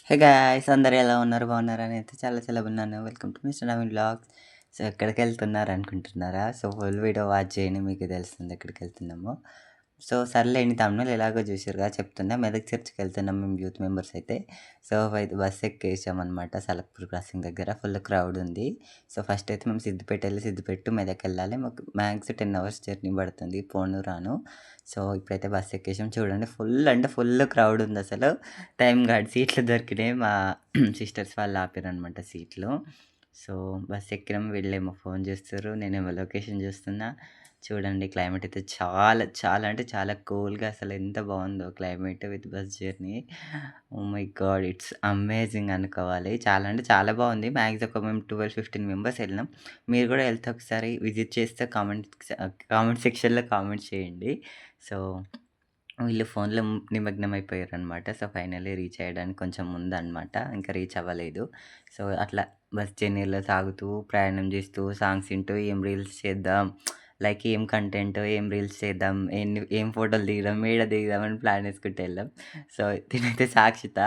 Hey guys అందరూ ఎలా ఉన్నారు? బాగున్నారా? నేనైతే చాలా చాలా బాగున్నాను. Welcome to mister Naveen vlogs. So ఎక్కడికెళ్తున్నారు అనుకుంటున్నారా? సో ఫుల్ వీడియో వాచ్ చేయండి మీకు తెలుస్తుంది ఎక్కడికెళ్తున్నామో. సో సర్లేండి తమ్ముళ్ళు ఎలాగో చూసిర్రుగా చెప్తున్నా. మెదక్ చర్చ్‌కెళ్తున్నాం మేము యూత్ మెంబర్స్ అయితే. సో అయితే బస్ ఎక్కేసామనమాట సలక్పూర్ క్రాసింగ్ దగ్గర ఫుల్ క్రౌడ్ ఉంది. సో ఫస్ట్ అయితే మేము సిద్దిపేట వెళ్ళి సిద్దిపేట టు మెదక్ వెళ్ళాలి. మాకు మ్యాక్స్ 10 అవర్స్ జర్నీ పడుతుంది పోను రాను. సో ఇప్పుడైతే బస్ ఎక్కేసాం. చూడండి ఫుల్ అంటే ఫుల్ క్రౌడ్ ఉందసలు. టైం గార్డ్ సీట్లు దొరికినాయి. మా సిస్టర్స్ వాళ్ళు ఆపిరనమాట సీట్లు. సో బస్ ఎక్కినాం. వీళ్ళేమో ఫోన్ చూస్తుర్రు. నేనేమో లొకేషన్ చూస్తున్నా. చూడండి క్లైమేట్ అయితే చాలా చాలా అంటే చాలా కూల్‌గా అసలు ఎంత బావుందో climate with bus journey. Oh my God! It's amazing అనుకోవాలి. చాలా అంటే చాలా బావుంది. మ్యాక్స్ ఒక మేము 12, 15 మెంబర్స్ ఎళ్ళినాం. మీరు కూడా ఎళ్తే ఒకసారి విజిట్ చేస్తే కామెంట్ సెక్షన్‌లో కామెంట్ చేయండి. సో వీళ్ళు ఫోన్‌లో నిమగ్నమైపోయారనమాట. సో, ఫైనల్లీ రీచ్ అయ్యడానికి కొంచెం ముందనమాట. ఇంకా రీచ్ అవ్వలేదు. సో, అట్లా బస్ జర్నీలో సాగుతూ, ప్రయాణం చేస్తూ, సాంగ్స్ వింటూ ఏం రీల్స్ చేద్దాం, లైక్ ఏం కంటెంట్, ఏం రీల్స్ చేద్దాం, ఏం ఫోటోలు దిగుదాం, ఏడ దిగుదాం అని ప్లాన్ వేసుకుంటూ వెళ్ళాం. సో, తినైతే సాక్షిత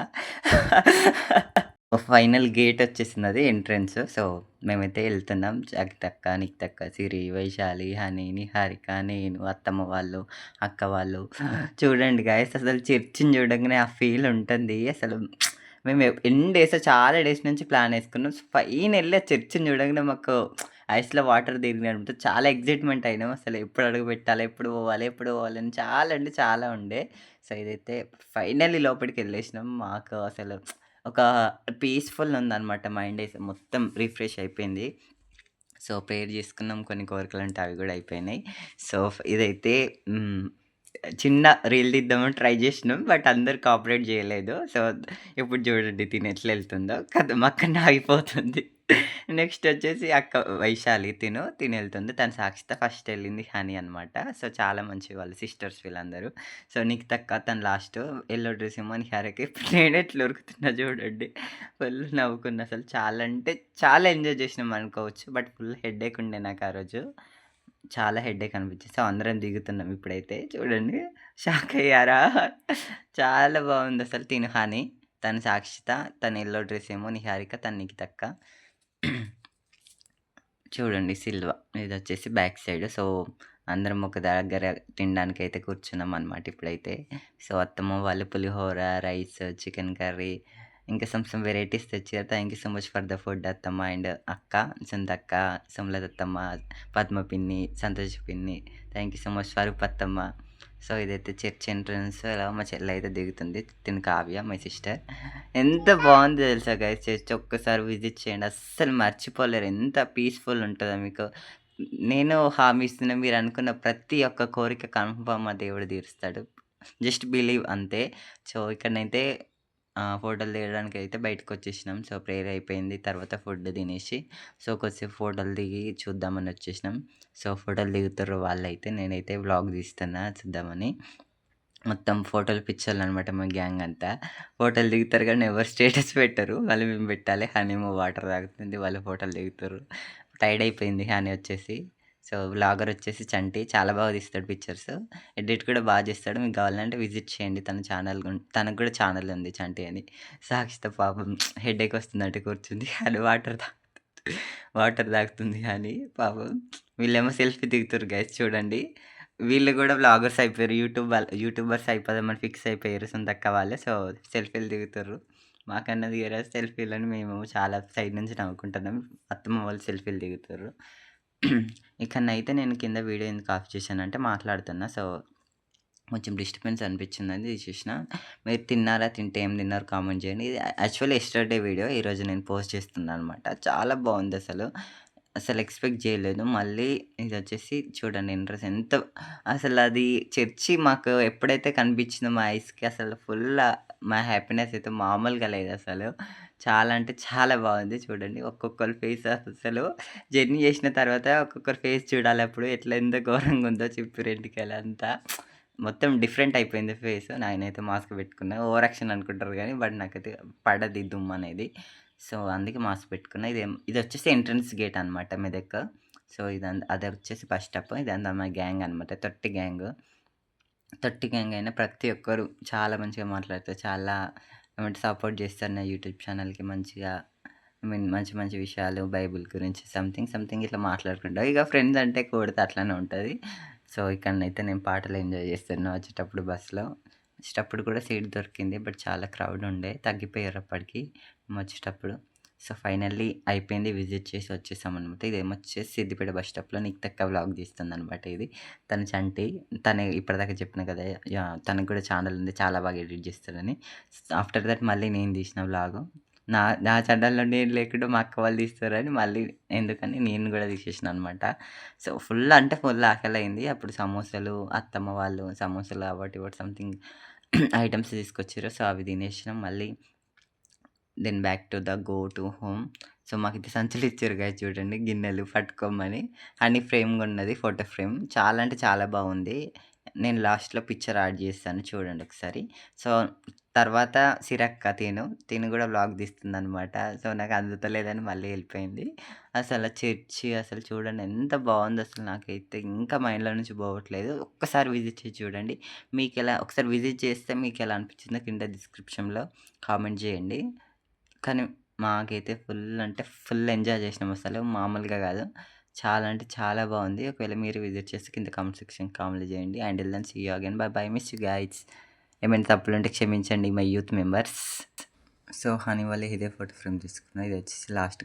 ఫైనల్ గేట్ వచ్చేసిందది ఎంట్రన్స్. సో, మేమైతే ఎళ్తున్నాం. జగతక్క, నికితక్క, సిరి, వైశాలి, హనీ, నిహారిక, నేను, అత్తమ్మ వాళ్ళు, అక్క వాళ్ళు. చూడండి గైస్ అసలు చర్చిని చూడంగానే ఆ ఫీల్ ఉంటుంది. అసలు మేము ఎన్ని డేసో చాలా డేస్ నుంచి ప్లాన్ యేసుకున్నాం. ఫైనల్లీ ఆ చర్చిని చూడంగానే మాకు ఐస్‌లో వాటర్ తిరిగినట్టు చాలా ఎక్సైట్‌మెంట్ అయినాం. అసలు ఎప్పుడు అడుగు పెట్టాలి? ఎప్పుడు పోవాలి? ఎప్పుడు పోవాలి? అని చాలా అంటే చాలా ఉండే. సో, ఇదైతే ఫైనల్లీ లోపలికెళ్ళేసినాం. మాకు అసలు ఒక పీస్‌ఫుల్ ఉందనమాట. మొత్తం రిఫ్రెష్ అయిపోయింది. సో, ప్రేయర్ చేసుకున్నాం. కొన్ని కోరికలుంటే అవి గూడా అయిపోయినాయి. సో, ఇదైతే హ్మ్. చిన్న రీల్ తీద్దామని ట్రై జేసినాం. బట్ అందరూ కోఆపరేట్ జేయలేదు. సో, ఇప్పుడు చూడండి తిను ఎట్లా ఎళ్తుందో. ఖతం అక్కడనే ఆగిపోతుంది. నెక్స్ట్ వచ్చేసి అక్క వైశాలి తినెళ్తుంది. తను సాక్షిత ఫస్ట్ ఎళ్ళింది హనీ అనమాట. సో, చాలా మంచి వాళ్ళు సిస్టర్స్ వీళ్ళందరూ. సో, నిఖితక్క తను లాస్ట్. యెల్లో డ్రెస్ ఏమో నిహారిక. ఇప్పుడు నేనెట్లా ఉరుకుతున్నా చూడండి. ఫుల్ నవ్వుకున్నా అసలు. చాలా అంటే చాలా ఎంజాయ్ చేసినాం అనుకోవచ్చు. బట్ ఫుల్ హెడేక్ ఉండే నాకు ఆ రోజు. చాలా హెడేక్ అనిపించింది. సో, అందరం దిగుతున్నాం ఇప్పుడైతే. చూడండి షాక్ అయ్యారా? చాలా బావుందసలు. తిను హనీ, తను సాక్షిత, తను యెల్లో డ్రెస్ ఏమో నిహారిక, తను నిఖితక్క. చూడండి సిల్వ. ఇదొచ్చేసి బ్యాక్ సైడ్. సో, అందరం ఒక దగ్గర తినడానికైతే కూర్చున్నామనమాట ఇప్పుడైతే. సో, అత్తమ్మ వాళ్ళు పులిహోర, రైస్, చికెన్ కర్రీ ఇంకా సమ్ వెరైటీస్ తెచ్చారు. Thank you so much for the food అత్తమ్మ అండ్ అక్క, సునీతక్క, సుమలతత్తమ్మ, పద్మ పిన్ని, సంతోష్ పిన్ని. Thank you so much Swaroop అత్తమ్మ. సో, ఇదైతే చర్చ్ ఎంట్రన్స్‌లో మా చెల్లయితే దిగుతుంది. తిను కావ్య మై సిస్టర్. ఎంత బావుందో తెలుసా గైస్ చర్చ్ ఒక్కసారి విజిట్ చేయండి. అస్సలు మర్చిపోలేరు. ఎంత పీస్‌ఫుల్ ఉంటదో మీకు. నేను హామీ ఇస్తున్నా మీరనుకున్న ప్రతి ఒక్క కోరిక కన్ఫర్మ్ ఆ దేవుడు తీరుస్తాడు. జస్ట్ బిలీవ్ అంతే. సో, ఇక్కడనైతే ఫోటోలు దిగడానికైతే బయటకొచ్చేసినాం. సో, ప్రేయర్ అయిపోయింది. తర్వాత ఫుడ్ తినేసి సో, కొద్దిసేపు ఫోటోలు దిగి చూద్దామని వచ్చేసినాం. సో, ఫోటోలు దిగుతుర్రు వాళ్ళైతే. నేనైతే వ్లాగ్ తీస్తున్నా చూద్దామని. మొత్తం ఫోటోలు, పిక్చర్‌లనమాట మా గ్యాంగ్ అంతా. ఫోటోలు దిగుతారు గానీ ఎవరు స్టేటస్ పెట్టరు. మళ్ళీ మేము పెట్టాలి. హనీమో వాటర్ తాగుతుంది. వాళ్ళు ఫోటోలు దిగుతుర్రు. టైర్డ్ అయిపోయింది హనీ వచ్చేసి. సో, వ్లాగర్ వచ్చేసి చంటి. చాలా బాగా తీస్తాడు పిక్చర్స్. ఎడిట్ కూడా బాగా చేస్తాడు. మీకు కావాలంటే విజిట్ చేయండి. తనకు కూడా ఛానెల్ ఉంది చంటి అని. సాక్షిత పాపం హెడేక్ వస్తుందంటే కూర్చుంది. అని వాటర్ తాగుతుంది అని పాపం. వీళ్ళేమో సెల్ఫీ దిగుతుర్రు గైస్ చూడండి. వీళ్ళు గూడా వ్లాగర్స్ అయిపోయారు. యూట్యూబర్స్ అయిపోదామని ఫిక్స్ అయిపోయారు సొంతక్క వాళ్ళు. సో, సెల్ఫీలు దిగుతుర్రు. మాకన్నా దిగరా సెల్ఫీలని మేమేమో చాలా సైడ్ నుంచి నవ్వుకుంటున్నాం. అత్తమ్మ వాళ్ళు సెల్ఫీలు దిగుతుర్రు. ఇక్కడనైతే నేను కింద వీడియో ఎందుకు ఆఫ్ చేశానంటే మాట్లాడుతున్నా. సో, కొంచెం డిస్టర్బెన్స్ అనిపించిందని తీసేసిన. మీరు తిన్నారా? తింటే ఏం తిన్నారు కామెంట్ చేయండి. ఇది యాక్చువల్లీ యెస్టర్‌డే వీడియో. ఈరోజు నేను పోస్ట్ చేస్తున్నాననమాట. చాలా బావుందసలు. అసలు ఎక్స్‌పెక్ట్ చేయలేదు. మళ్ళీ ఇదొచ్చేసి చూడండి ఎంట్రన్స్ ఎంత అసలది చర్చి మాకు ఎప్పుడైతే కనిపించిందో మా ఐస్‌కి అసలు మా హ్యాపీనెస్ అయితే మామూలుగా లేదసలు. చాలా అంటే చాలా బాగుంది. చూడండి ఒక్కొక్కళ్ళ ఫేస్ అసలు జర్నీ చేసిన తర్వాత ఒక్కొక్కరి ఫేస్ చూడాలి అప్పుడు ఎంత ఘోరంగా ఉందో చెప్పారు ఎంటికలంతా. మొత్తం డిఫరెంట్ అయిపోయింది ఫేస్. నేనైతే మాస్క్ పెట్టుకున్నా. ఓవర్ యాక్షన్ అనుకుంటారు గానీ, బట్ నాకైతే పడది దుమ్మనేది. సో, అందుకే మాస్క్ పెట్టుకున్నా. ఇదొచ్చేసి ఎంట్రన్స్ గేట్ అనమాట మెదక్. సో, అదొచ్చేసి బస్ స్టాప్. ఇదంతా మా గ్యాంగ్ అనమాట. తొట్టి గ్యాంగ్. తొట్టి గ్యాంగ్ అయినా ప్రతి ఒక్కరు చాలా మంచిగా మాట్లాడతారు. చాలా ఏమంటే సపోర్ట్ చేస్తారు నా యూట్యూబ్ ఛానల్‌కి మంచిగా. మంచి మంచి విషయాలు బైబిల్ గురించి సంథింగ్ ఇట్లా మాట్లాడుకుంటాం. ఇక ఫ్రెండ్స్ అంటే కూడితే అట్లనే ఉంటది. సో, ఇక్కడనైతే నేను పాటలు ఎంజాయ్ చేస్తున్నా వచ్చేటప్పుడు బస్‌లో. వచ్చేటప్పుడు కూడా సీట్ దొరికింది. బట్ చాలా క్రౌడ్ ఉండే. తగ్గిపోయారు అప్పటికి వచ్చేటప్పుడు. సో, ఫైనల్లీ అయిపోయింది. విజిట్ చేసి వచ్చేసామనమాట. ఇదేమొచ్చేసి సిద్దిపేట బస్ స్టాప్‌లో నిక్తక్క వ్లాగ్ తీస్తుందనమాట ఇది. తను చంటి. తనే ఇప్పటిదాకా చెప్పినా కదా! యాహ్! తనకు కూడా ఛానెల్ ఉంది. చాలా బాగా ఎడిట్ చేస్తాడని. ఆఫ్టర్ దట్ మళ్ళీ నేను తీసిన వ్లాగు. నా నా ఛానెల్‌లో నేను లేకుండా మా అక్క వాళ్ళు తీస్తారని మళ్ళీ ఎందుకని నేను గూడా తీసేసినా అనమాట. సో, ఫుల్ అంటే ఫుల్ ఆకలయింది. అప్పుడు సమోసాలు అత్తమ్మ వాళ్ళు సమోసాలు అవ్వోటి ఇవ్వోటి సంథింగ్ ఐటెమ్స్ తీసుకొచ్చిర్రు. సో, అవి తినేసినాం. మళ్ళీ then back to the go to home. So, మాకైతే సంచులిచ్చారు గైస్ చూడండి గిన్నెలు పట్టుకోమని. అని ఫ్రేమ్ గూడా ఫోటో ఫ్రేమ్. చాలా అంటే చాలా బాగుంది. నేను లాస్ట్‌లో పిక్చర్ యాడ్ చేస్తాను చూడండి ఒకసారి. సో, తర్వాత సిరక్క తిను గూడా వ్లాగ్ తీస్తుందనమాట. సో, నాకు అందుతలేదని మళ్ళీ ఎళ్ళిపోయింది. అసల చర్చి అసలు చూడండి ఎంత బావుందసలు నాకైతే ఇంకా మైండ్‌లో నుంచి పోవట్లేదు. ఒక్కసారి విజిట్ చేసి చూడండి. ఒకసారి విజిట్ చేస్తే మీకెలా అనిపించిందో కింద డిస్క్రిప్షన్‌లో కామెంట్ చేయండి. కానీ మాకైతే ఫుల్ అంటే ఫుల్ ఎంజాయ్ చేసినామసలు. మామూలుగా గాదు. చాలా అంటే చాలా బావుంది. ఒకవేళ మీరు విజిట్ చేస్తే కింద కామెంట్ సెక్షన్ కామెంట్ చేయండి. Until then see you again. Bye bye. Miss you guys. ఏమైనా తప్పులుంటే క్షమించండి my youth members. So, Honey వాళ్ళ ఇదే ఫోటో ఫ్రేమ్ తీసుకున్నా. ఇదొచ్చేసి లాస్ట్